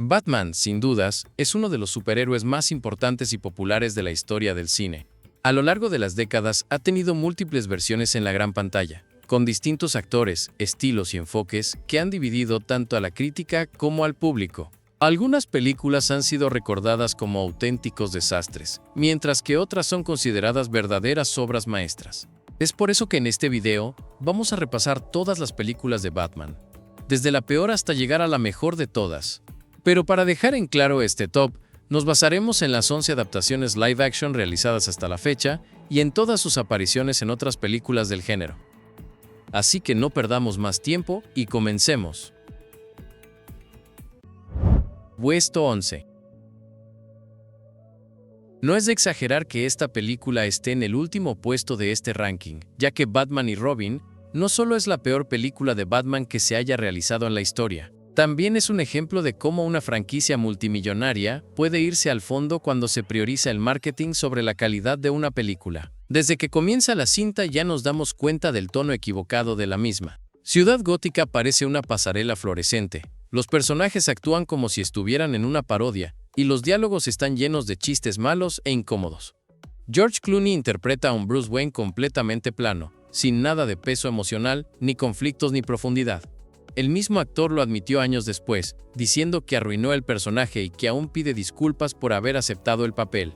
Batman, sin dudas, es uno de los superhéroes más importantes y populares de la historia del cine. A lo largo de las décadas ha tenido múltiples versiones en la gran pantalla, con distintos actores, estilos y enfoques que han dividido tanto a la crítica como al público. Algunas películas han sido recordadas como auténticos desastres, mientras que otras son consideradas verdaderas obras maestras. Es por eso que en este video vamos a repasar todas las películas de Batman, desde la peor hasta llegar a la mejor de todas. Pero para dejar en claro este top, nos basaremos en las 11 adaptaciones live action realizadas hasta la fecha y en todas sus apariciones en otras películas del género. Así que no perdamos más tiempo y comencemos. Puesto 11. No es de exagerar que esta película esté en el último puesto de este ranking, ya que Batman y Robin no solo es la peor película de Batman que se haya realizado en la historia, también es un ejemplo de cómo una franquicia multimillonaria puede irse al fondo cuando se prioriza el marketing sobre la calidad de una película. Desde que comienza la cinta ya nos damos cuenta del tono equivocado de la misma. Ciudad Gótica parece una pasarela fluorescente. Los personajes actúan como si estuvieran en una parodia, y los diálogos están llenos de chistes malos e incómodos. George Clooney interpreta a un Bruce Wayne completamente plano, sin nada de peso emocional, ni conflictos ni profundidad. El mismo actor lo admitió años después, diciendo que arruinó el personaje y que aún pide disculpas por haber aceptado el papel.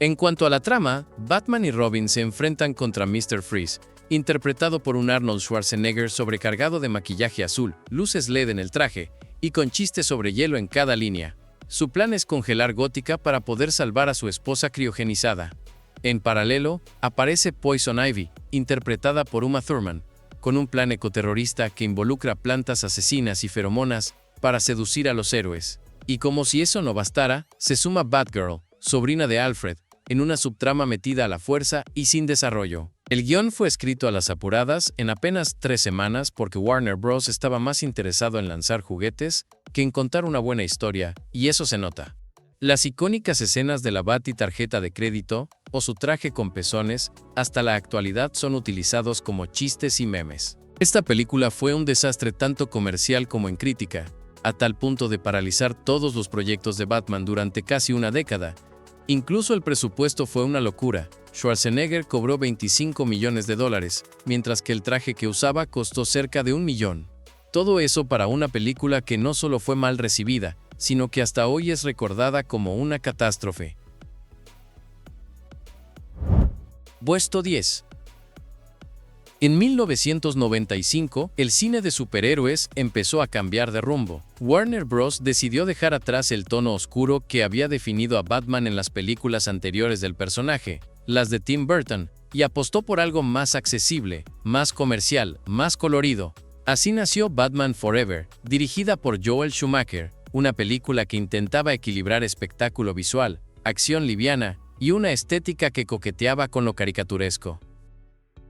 En cuanto a la trama, Batman y Robin se enfrentan contra Mr. Freeze, interpretado por un Arnold Schwarzenegger sobrecargado de maquillaje azul, luces LED en el traje y con chistes sobre hielo en cada línea. Su plan es congelar Gótica para poder salvar a su esposa criogenizada. En paralelo, aparece Poison Ivy, interpretada por Uma Thurman, con un plan ecoterrorista que involucra plantas asesinas y feromonas para seducir a los héroes. Y como si eso no bastara, se suma Batgirl, sobrina de Alfred, en una subtrama metida a la fuerza y sin desarrollo. El guión fue escrito a las apuradas en apenas 3 semanas porque Warner Bros. Estaba más interesado en lanzar juguetes que en contar una buena historia, y eso se nota. Las icónicas escenas de la Bati-tarjeta de crédito o su traje con pezones, hasta la actualidad son utilizados como chistes y memes. Esta película fue un desastre tanto comercial como en crítica, a tal punto de paralizar todos los proyectos de Batman durante casi una década. Incluso el presupuesto fue una locura. Schwarzenegger cobró $25 millones, mientras que el traje que usaba costó cerca de $1 millón. Todo eso para una película que no solo fue mal recibida, sino que hasta hoy es recordada como una catástrofe. Puesto 10. En 1995, el cine de superhéroes empezó a cambiar de rumbo. Warner Bros. Decidió dejar atrás el tono oscuro que había definido a Batman en las películas anteriores del personaje, las de Tim Burton, y apostó por algo más accesible, más comercial, más colorido. Así nació Batman Forever, dirigida por Joel Schumacher, una película que intentaba equilibrar espectáculo visual, acción liviana y una estética que coqueteaba con lo caricaturesco.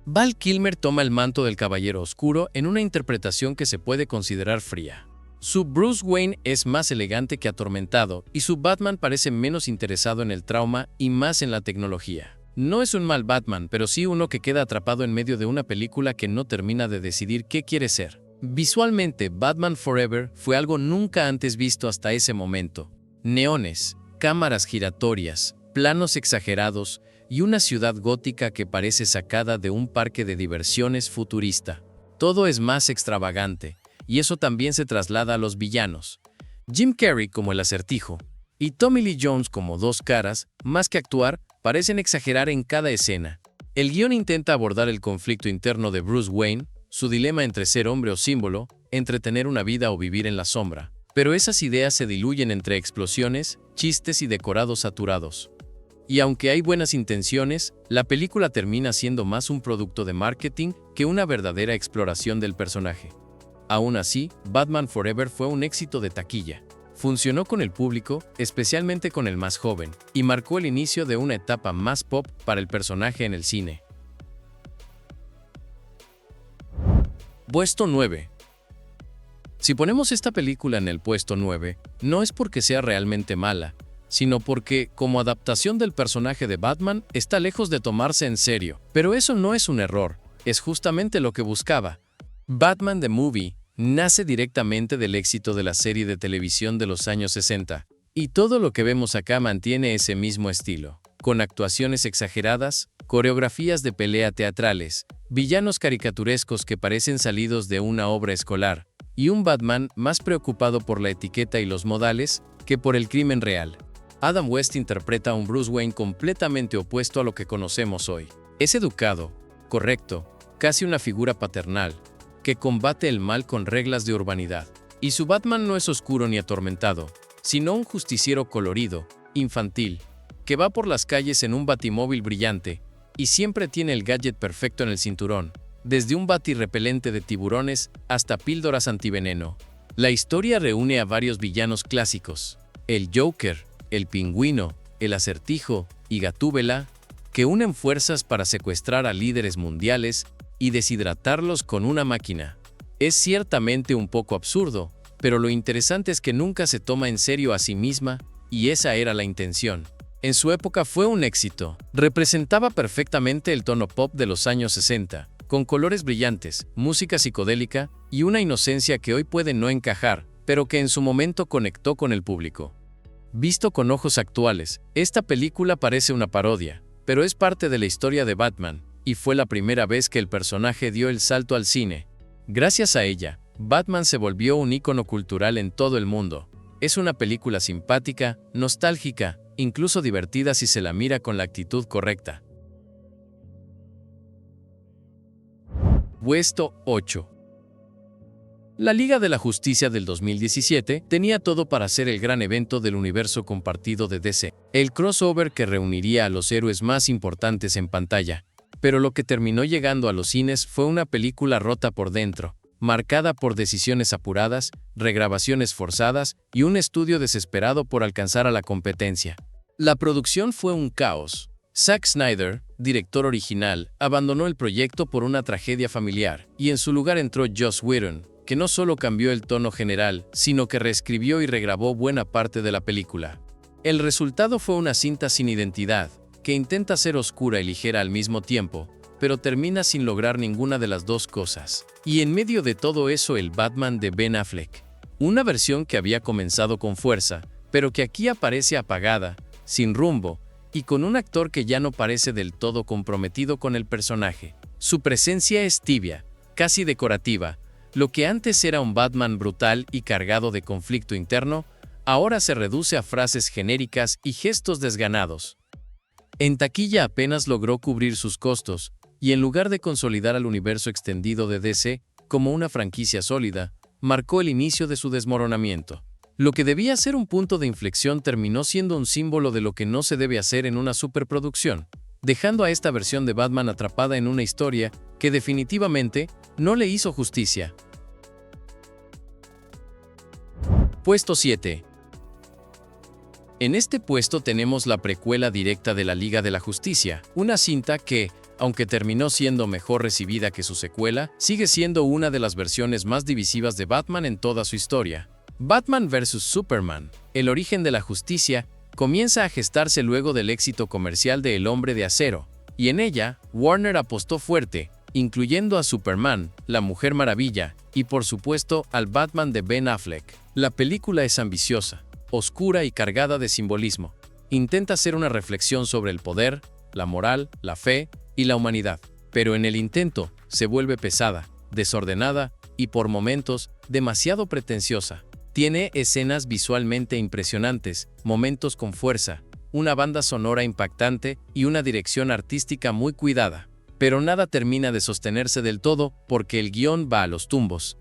Val Kilmer toma el manto del Caballero Oscuro en una interpretación que se puede considerar fría. Su Bruce Wayne es más elegante que atormentado y su Batman parece menos interesado en el trauma y más en la tecnología. No es un mal Batman, pero sí uno que queda atrapado en medio de una película que no termina de decidir qué quiere ser. Visualmente, Batman Forever fue algo nunca antes visto hasta ese momento. Neones, cámaras giratorias, planos exagerados y una ciudad gótica que parece sacada de un parque de diversiones futurista. Todo es más extravagante, y eso también se traslada a los villanos. Jim Carrey como el Acertijo y Tommy Lee Jones como Dos Caras, más que actuar, parecen exagerar en cada escena. El guión intenta abordar el conflicto interno de Bruce Wayne, su dilema entre ser hombre o símbolo, entre tener una vida o vivir en la sombra. Pero esas ideas se diluyen entre explosiones, chistes y decorados saturados. Y aunque hay buenas intenciones, la película termina siendo más un producto de marketing que una verdadera exploración del personaje. Aún así, Batman Forever fue un éxito de taquilla. Funcionó con el público, especialmente con el más joven, y marcó el inicio de una etapa más pop para el personaje en el cine. Puesto 9. Si ponemos esta película en el puesto 9, no es porque sea realmente mala, sino porque, como adaptación del personaje de Batman, está lejos de tomarse en serio. Pero eso no es un error, es justamente lo que buscaba. Batman the Movie nace directamente del éxito de la serie de televisión de los años 60, y todo lo que vemos acá mantiene ese mismo estilo, con actuaciones exageradas, coreografías de pelea teatrales, villanos caricaturescos que parecen salidos de una obra escolar, y un Batman más preocupado por la etiqueta y los modales que por el crimen real. Adam West interpreta a un Bruce Wayne completamente opuesto a lo que conocemos hoy. Es educado, correcto, casi una figura paternal, que combate el mal con reglas de urbanidad. Y su Batman no es oscuro ni atormentado, sino un justiciero colorido, infantil, que va por las calles en un batimóvil brillante y siempre tiene el gadget perfecto en el cinturón, desde un batirrepelente de tiburones hasta píldoras antiveneno. La historia reúne a varios villanos clásicos, el Joker, el Pingüino, el Acertijo y Gatúbela, que unen fuerzas para secuestrar a líderes mundiales y deshidratarlos con una máquina. Es ciertamente un poco absurdo, pero lo interesante es que nunca se toma en serio a sí misma, y esa era la intención. En su época fue un éxito. Representaba perfectamente el tono pop de los años 60, con colores brillantes, música psicodélica y una inocencia que hoy puede no encajar, pero que en su momento conectó con el público. Visto con ojos actuales, esta película parece una parodia, pero es parte de la historia de Batman, y fue la primera vez que el personaje dio el salto al cine. Gracias a ella, Batman se volvió un ícono cultural en todo el mundo. Es una película simpática, nostálgica, incluso divertida si se la mira con la actitud correcta. Puesto 8. La Liga de la Justicia del 2017 tenía todo para ser el gran evento del universo compartido de DC, el crossover que reuniría a los héroes más importantes en pantalla. Pero lo que terminó llegando a los cines fue una película rota por dentro, marcada por decisiones apuradas, regrabaciones forzadas y un estudio desesperado por alcanzar a la competencia. La producción fue un caos. Zack Snyder, director original, abandonó el proyecto por una tragedia familiar, y en su lugar entró Joss Whedon, que no solo cambió el tono general, sino que reescribió y regrabó buena parte de la película. El resultado fue una cinta sin identidad, que intenta ser oscura y ligera al mismo tiempo, pero termina sin lograr ninguna de las dos cosas. Y en medio de todo eso, el Batman de Ben Affleck. Una versión que había comenzado con fuerza, pero que aquí aparece apagada, sin rumbo, y con un actor que ya no parece del todo comprometido con el personaje. Su presencia es tibia, casi decorativa. Lo que antes era un Batman brutal y cargado de conflicto interno, ahora se reduce a frases genéricas y gestos desganados. En taquilla apenas logró cubrir sus costos, y en lugar de consolidar al universo extendido de DC como una franquicia sólida, marcó el inicio de su desmoronamiento. Lo que debía ser un punto de inflexión terminó siendo un símbolo de lo que no se debe hacer en una superproducción, dejando a esta versión de Batman atrapada en una historia que definitivamente no le hizo justicia. Puesto 7. En este puesto tenemos la precuela directa de la Liga de la Justicia, una cinta que, aunque terminó siendo mejor recibida que su secuela, sigue siendo una de las versiones más divisivas de Batman en toda su historia. Batman vs. Superman, el origen de la justicia, comienza a gestarse luego del éxito comercial de El Hombre de Acero, y en ella, Warner apostó fuerte, incluyendo a Superman, la Mujer Maravilla, y por supuesto al Batman de Ben Affleck. La película es ambiciosa, oscura y cargada de simbolismo. Intenta hacer una reflexión sobre el poder, la moral, la fe y la humanidad, pero en el intento se vuelve pesada, desordenada y por momentos demasiado pretenciosa. Tiene escenas visualmente impresionantes, momentos con fuerza, una banda sonora impactante y una dirección artística muy cuidada. Pero nada termina de sostenerse del todo porque el guión va a los tumbos.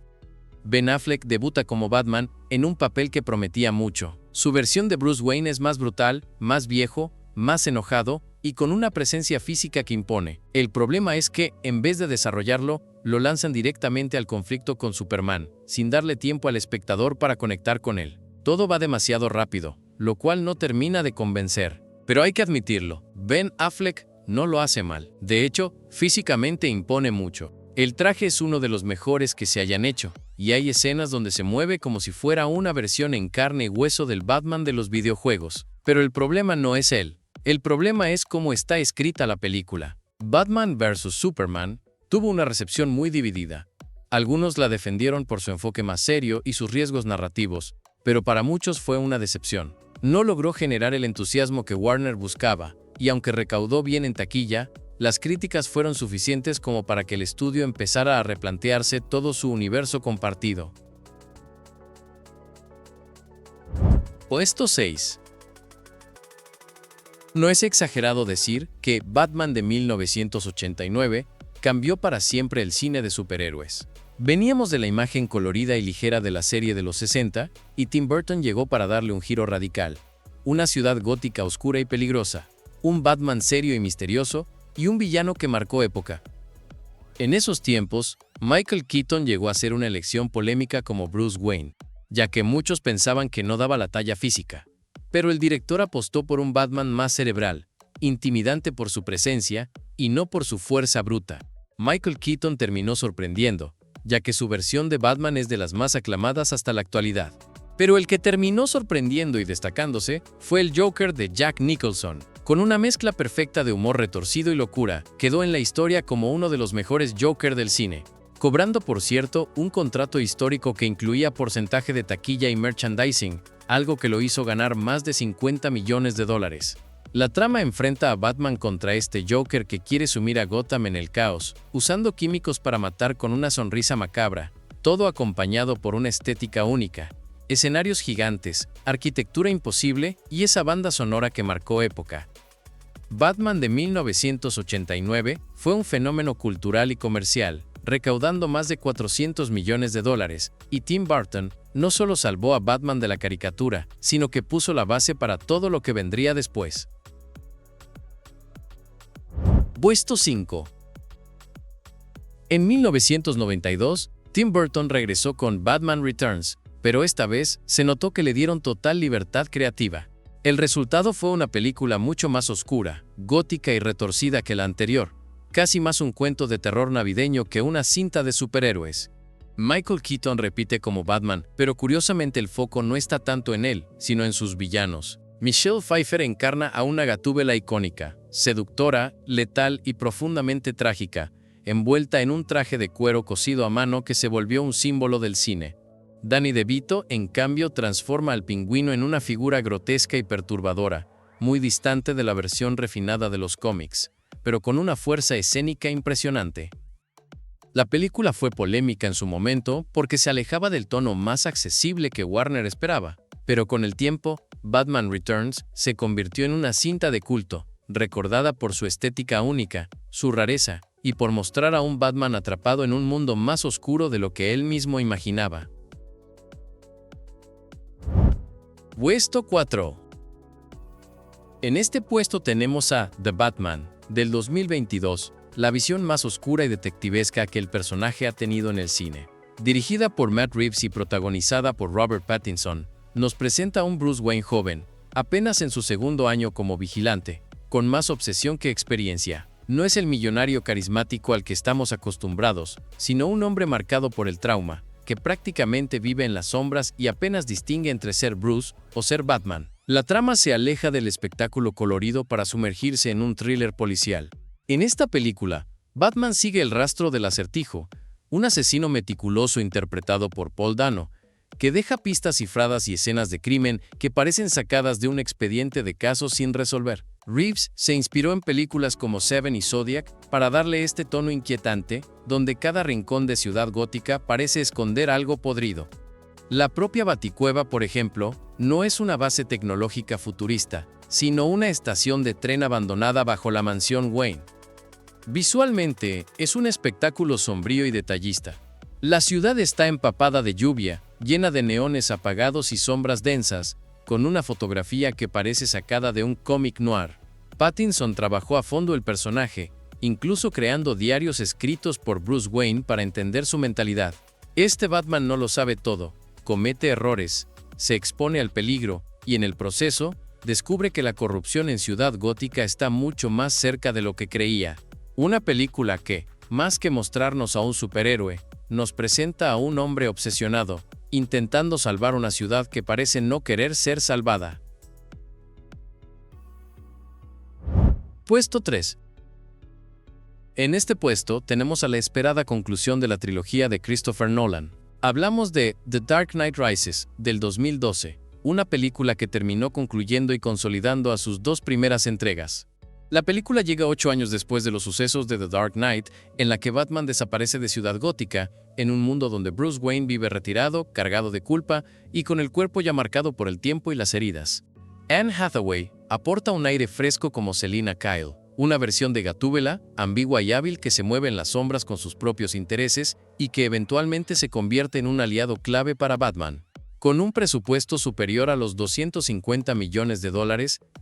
Ben Affleck debuta como Batman en un papel que prometía mucho. Su versión de Bruce Wayne es más brutal, más viejo, más enojado y con una presencia física que impone. El problema es que, en vez de desarrollarlo, lo lanzan directamente al conflicto con Superman, sin darle tiempo al espectador para conectar con él. Todo va demasiado rápido, lo cual no termina de convencer. Pero hay que admitirlo, Ben Affleck no lo hace mal. De hecho, físicamente impone mucho. El traje es uno de los mejores que se hayan hecho, y hay escenas donde se mueve como si fuera una versión en carne y hueso del Batman de los videojuegos. Pero el problema no es él. El problema es cómo está escrita la película. Batman vs. Superman tuvo una recepción muy dividida. Algunos la defendieron por su enfoque más serio y sus riesgos narrativos, pero para muchos fue una decepción. No logró generar el entusiasmo que Warner buscaba, y aunque recaudó bien en taquilla, las críticas fueron suficientes como para que el estudio empezara a replantearse todo su universo compartido. Puesto 6. No es exagerado decir que Batman de 1989 cambió para siempre el cine de superhéroes. Veníamos de la imagen colorida y ligera de la serie de los 60, y Tim Burton llegó para darle un giro radical. Una ciudad gótica oscura y peligrosa, un Batman serio y misterioso, y un villano que marcó época. En esos tiempos, Michael Keaton llegó a ser una elección polémica como Bruce Wayne, ya que muchos pensaban que no daba la talla física. Pero el director apostó por un Batman más cerebral, intimidante por su presencia y no por su fuerza bruta. Michael Keaton terminó sorprendiendo, ya que su versión de Batman es de las más aclamadas hasta la actualidad. Pero el que terminó sorprendiendo y destacándose fue el Joker de Jack Nicholson. Con una mezcla perfecta de humor retorcido y locura, quedó en la historia como uno de los mejores Joker del cine, cobrando, por cierto, un contrato histórico que incluía porcentaje de taquilla y merchandising, algo que lo hizo ganar más de $50 millones. La trama enfrenta a Batman contra este Joker que quiere sumir a Gotham en el caos, usando químicos para matar con una sonrisa macabra, todo acompañado por una estética única, escenarios gigantes, arquitectura imposible y esa banda sonora que marcó época. Batman de 1989 fue un fenómeno cultural y comercial, recaudando más de $400 millones, y Tim Burton no solo salvó a Batman de la caricatura, sino que puso la base para todo lo que vendría después. Puesto 5. En 1992, Tim Burton regresó con Batman Returns, pero esta vez se notó que le dieron total libertad creativa. El resultado fue una película mucho más oscura, gótica y retorcida que la anterior, casi más un cuento de terror navideño que una cinta de superhéroes. Michael Keaton repite como Batman, pero curiosamente el foco no está tanto en él, sino en sus villanos. Michelle Pfeiffer encarna a una Gatúbela icónica, seductora, letal y profundamente trágica, envuelta en un traje de cuero cosido a mano que se volvió un símbolo del cine. Danny DeVito, en cambio, transforma al Pingüino en una figura grotesca y perturbadora, muy distante de la versión refinada de los cómics, pero con una fuerza escénica impresionante. La película fue polémica en su momento porque se alejaba del tono más accesible que Warner esperaba, pero con el tiempo, Batman Returns se convirtió en una cinta de culto, recordada por su estética única, su rareza, y por mostrar a un Batman atrapado en un mundo más oscuro de lo que él mismo imaginaba. Puesto 4. En este puesto tenemos a The Batman, del 2022, la visión más oscura y detectivesca que el personaje ha tenido en el cine. Dirigida por Matt Reeves y protagonizada por Robert Pattinson, nos presenta a un Bruce Wayne joven, apenas en su segundo año como vigilante, con más obsesión que experiencia. No es el millonario carismático al que estamos acostumbrados, sino un hombre marcado por el trauma, que prácticamente vive en las sombras y apenas distingue entre ser Bruce o ser Batman. La trama se aleja del espectáculo colorido para sumergirse en un thriller policial. En esta película, Batman sigue el rastro del Acertijo, un asesino meticuloso interpretado por Paul Dano, que deja pistas cifradas y escenas de crimen que parecen sacadas de un expediente de casos sin resolver. Reeves se inspiró en películas como Seven y Zodiac para darle este tono inquietante, donde cada rincón de Ciudad Gótica parece esconder algo podrido. La propia Baticueva, por ejemplo, no es una base tecnológica futurista, sino una estación de tren abandonada bajo la mansión Wayne. Visualmente, es un espectáculo sombrío y detallista. La ciudad está empapada de lluvia, llena de neones apagados y sombras densas, con una fotografía que parece sacada de un cómic noir. Pattinson trabajó a fondo el personaje, incluso creando diarios escritos por Bruce Wayne para entender su mentalidad. Este Batman no lo sabe todo, comete errores, se expone al peligro, y en el proceso, descubre que la corrupción en Ciudad Gótica está mucho más cerca de lo que creía. Una película que, más que mostrarnos a un superhéroe, nos presenta a un hombre obsesionado, intentando salvar una ciudad que parece no querer ser salvada. Puesto 3. En este puesto tenemos a la esperada conclusión de la trilogía de Christopher Nolan. Hablamos de The Dark Knight Rises, del 2012, una película que terminó concluyendo y consolidando a sus dos primeras entregas. La película llega 8 años después de los sucesos de The Dark Knight, en la que Batman desaparece de Ciudad Gótica, en un mundo donde Bruce Wayne vive retirado, cargado de culpa y con el cuerpo ya marcado por el tiempo y las heridas. Anne Hathaway aporta un aire fresco como Selina Kyle, una versión de Gatúbela, ambigua y hábil que se mueve en las sombras con sus propios intereses y que eventualmente se convierte en un aliado clave para Batman. Con un presupuesto superior a los $250 millones,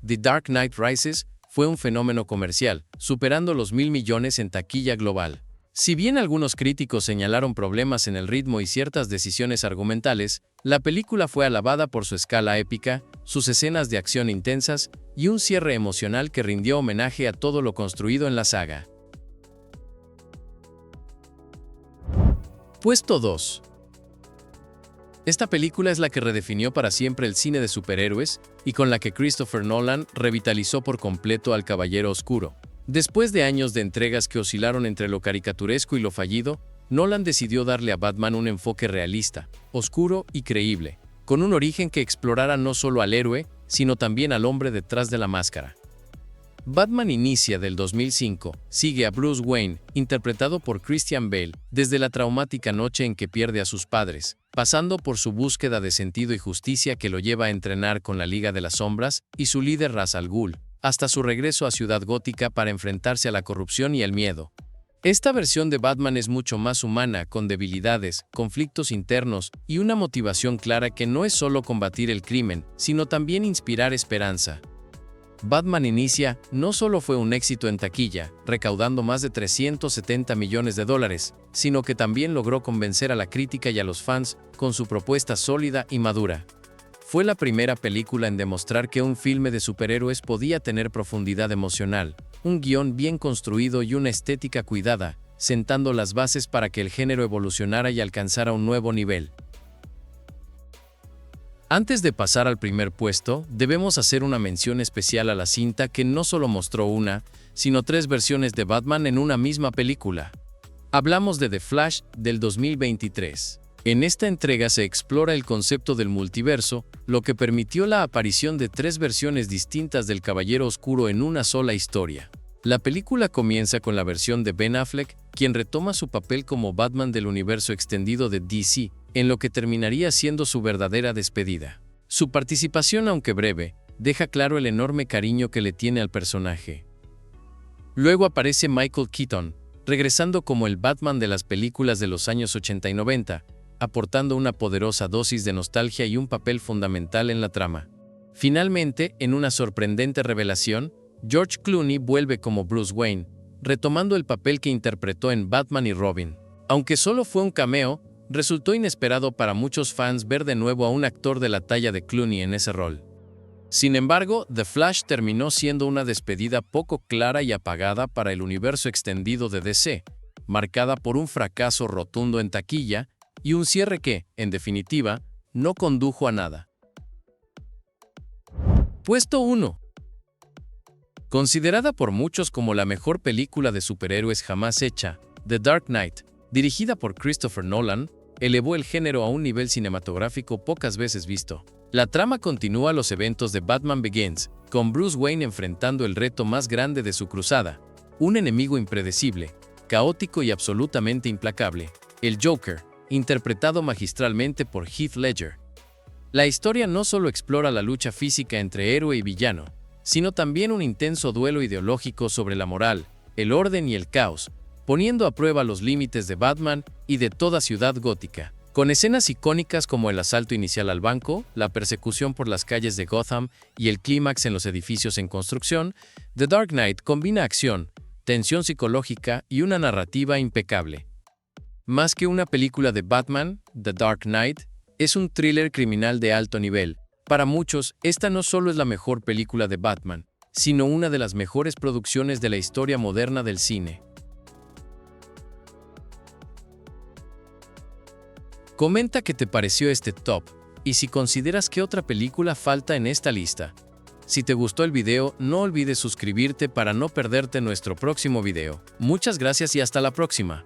The Dark Knight Rises fue un fenómeno comercial, superando los 1.000 millones en taquilla global. Si bien algunos críticos señalaron problemas en el ritmo y ciertas decisiones argumentales, la película fue alabada por su escala épica, sus escenas de acción intensas y un cierre emocional que rindió homenaje a todo lo construido en la saga. Puesto 2. Esta película es la que redefinió para siempre el cine de superhéroes y con la que Christopher Nolan revitalizó por completo al Caballero Oscuro. Después de años de entregas que oscilaron entre lo caricaturesco y lo fallido, Nolan decidió darle a Batman un enfoque realista, oscuro y creíble, con un origen que explorara no solo al héroe, sino también al hombre detrás de la máscara. Batman Inicia del 2005 sigue a Bruce Wayne, interpretado por Christian Bale, desde la traumática noche en que pierde a sus padres, pasando por su búsqueda de sentido y justicia que lo lleva a entrenar con la Liga de las Sombras y su líder Ra's al Ghul, hasta su regreso a Ciudad Gótica para enfrentarse a la corrupción y el miedo. Esta versión de Batman es mucho más humana, con debilidades, conflictos internos y una motivación clara que no es solo combatir el crimen, sino también inspirar esperanza. Batman Inicia no solo fue un éxito en taquilla, recaudando más de $370 millones, sino que también logró convencer a la crítica y a los fans con su propuesta sólida y madura. Fue la primera película en demostrar que un filme de superhéroes podía tener profundidad emocional, un guión bien construido y una estética cuidada, sentando las bases para que el género evolucionara y alcanzara un nuevo nivel. Antes de pasar al primer puesto, debemos hacer una mención especial a la cinta que no solo mostró una, sino 3 versiones de Batman en una misma película. Hablamos de The Flash del 2023. En esta entrega se explora el concepto del multiverso, lo que permitió la aparición de 3 versiones distintas del Caballero Oscuro en una sola historia. La película comienza con la versión de Ben Affleck, quien retoma su papel como Batman del universo extendido de DC, en lo que terminaría siendo su verdadera despedida. Su participación, aunque breve, deja claro el enorme cariño que le tiene al personaje. Luego aparece Michael Keaton, regresando como el Batman de las películas de los años 80 y 90, aportando una poderosa dosis de nostalgia y un papel fundamental en la trama. Finalmente, en una sorprendente revelación, George Clooney vuelve como Bruce Wayne, retomando el papel que interpretó en Batman y Robin. Aunque solo fue un cameo, resultó inesperado para muchos fans ver de nuevo a un actor de la talla de Clooney en ese rol. Sin embargo, The Flash terminó siendo una despedida poco clara y apagada para el universo extendido de DC, marcada por un fracaso rotundo en taquilla y un cierre que, en definitiva, no condujo a nada. Puesto 1. Considerada por muchos como la mejor película de superhéroes jamás hecha, The Dark Knight, dirigida por Christopher Nolan, elevó el género a un nivel cinematográfico pocas veces visto. La trama continúa los eventos de Batman Begins, con Bruce Wayne enfrentando el reto más grande de su cruzada, un enemigo impredecible, caótico y absolutamente implacable, el Joker, interpretado magistralmente por Heath Ledger. La historia no solo explora la lucha física entre héroe y villano, sino también un intenso duelo ideológico sobre la moral, el orden y el caos, poniendo a prueba los límites de Batman y de toda Ciudad Gótica. Con escenas icónicas como el asalto inicial al banco, la persecución por las calles de Gotham y el clímax en los edificios en construcción, The Dark Knight combina acción, tensión psicológica y una narrativa impecable. Más que una película de Batman, The Dark Knight es un thriller criminal de alto nivel. Para muchos, esta no solo es la mejor película de Batman, sino una de las mejores producciones de la historia moderna del cine. Comenta qué te pareció este top y si consideras que otra película falta en esta lista. Si te gustó el video, no olvides suscribirte para no perderte nuestro próximo video. Muchas gracias y hasta la próxima.